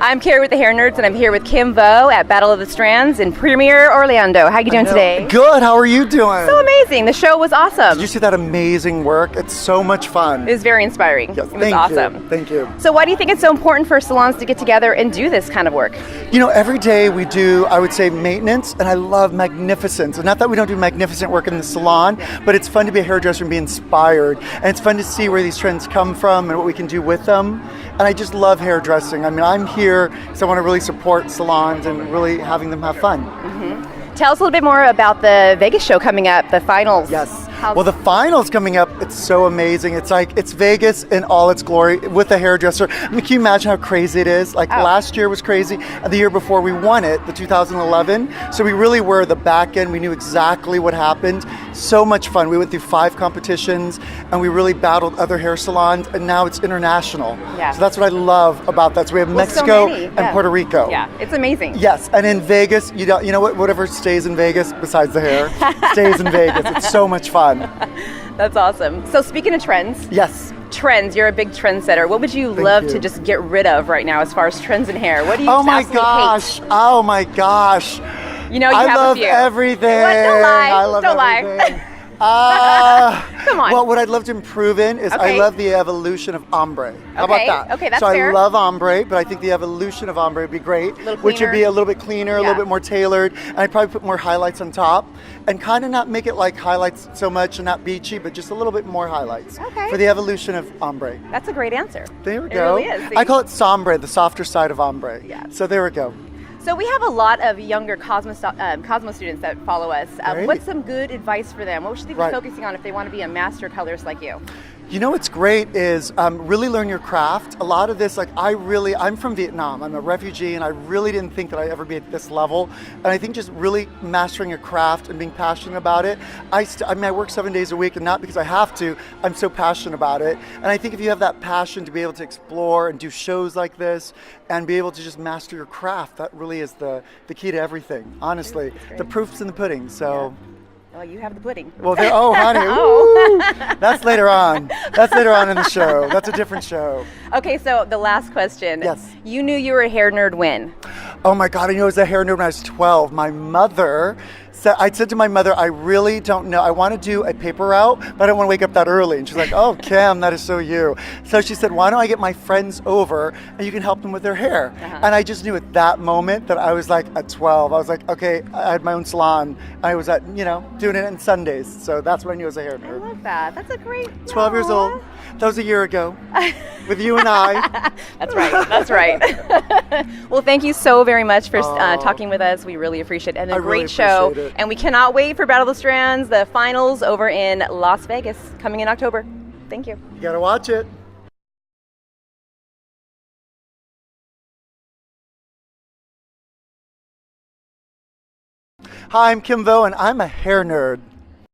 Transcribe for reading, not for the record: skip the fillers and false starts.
I'm Carrie with the Hair Nerds, and I'm here with Kim Vo at Battle of the Strands in Premier Orlando. How are you doing today? Good. How are you doing? So amazing. The show was awesome. Did you see that amazing work? It's so much fun. It was very inspiring. Yes, it was awesome. Thank you. So why do you think it's so important for salons to get together and do this kind of work? You know, every day we do, I would say, maintenance, and I love magnificence. And not that we don't do magnificent work in the salon, but it's fun to be a hairdresser and be inspired. And it's fun to see where these trends come from and what we can do with them. And I just love hairdressing. I mean, I'm here because I want to really support salons and really having them have fun. Mm-hmm. Tell us a little bit more about the Vegas show coming up, the finals. Yes. Well, the finals coming up, it's so amazing. It's like, it's Vegas in all its glory with a hairdresser. I mean, can you imagine how crazy it is? Like last year was crazy, and the year before we won it, the 2011. So we really were the back end. We knew exactly what happened. So much fun. We went through 5 competitions, and we really battled other hair salons, and now it's international. Yeah. So that's what I love about that. So we have Mexico and Puerto Rico. Yeah, it's amazing. Yes, and in Vegas, you know what? Whatever stays in Vegas besides the hair stays in Vegas. It's so much fun. That's awesome. So speaking of trends. Yes. Trends, you're a big trendsetter. What would you love to just get rid of right now as far as trends in hair? What do you absolutely hate? Oh my gosh. You know, you have a few. I love everything. What? Don't lie. I love Don't everything. lie. Come on. Well, what I'd love to improve in is I love the evolution of ombre. How about that? Okay, that's so fair. I love ombre, but I think the evolution of ombre would be great, which would be a little bit cleaner, a little bit more tailored, and I'd probably put more highlights on top, and kind of not make it like highlights so much and not beachy, but just a little bit more highlights for the evolution of ombre. That's a great answer. There we go. It really is. I call it sombre, the softer side of ombre. Yeah. So there we go. So we have a lot of younger Cosmo students that follow us. What's some good advice for them? What should they be focusing on if they want to be a master colorist like you? You know what's great is really learn your craft. A lot of this, like I'm from Vietnam. I'm a refugee, and I really didn't think that I'd ever be at this level. And I think just really mastering your craft and being passionate about it. I mean, I work 7 days a week, and not because I have to. I'm so passionate about it. And I think if you have that passion to be able to explore and do shows like this and be able to just master your craft, that really is the key to everything, honestly. The proof's in the pudding, so... Yeah. Well, you have the pudding. Well, honey, that's later on. That's later on in the show. That's a different show. Okay, so the last question. Yes. You knew you were a hair nerd when? Oh my God, I knew I was a hair nerd when I was 12. My mother I said to my mother, I really don't know. I want to do a paper route, but I don't want to wake up that early. And she's like, oh, Kim, that is so you. So she said, why don't I get my friends over and you can help them with their hair? And I just knew at that moment that I was like at 12. I was like, okay, I had my own salon. I was at, doing it on Sundays. So that's when I knew I was a hair nerd. I love that. That's a great 12 years old. That was a year ago with you and I. That's right. That's right. Well, thank you so very much for talking with us. We really appreciate it. And a great show. And we cannot wait for Battle of the Strands, the finals over in Las Vegas, coming in October. Thank you. You gotta watch it. Hi, I'm Kim Vo, and I'm a hair nerd.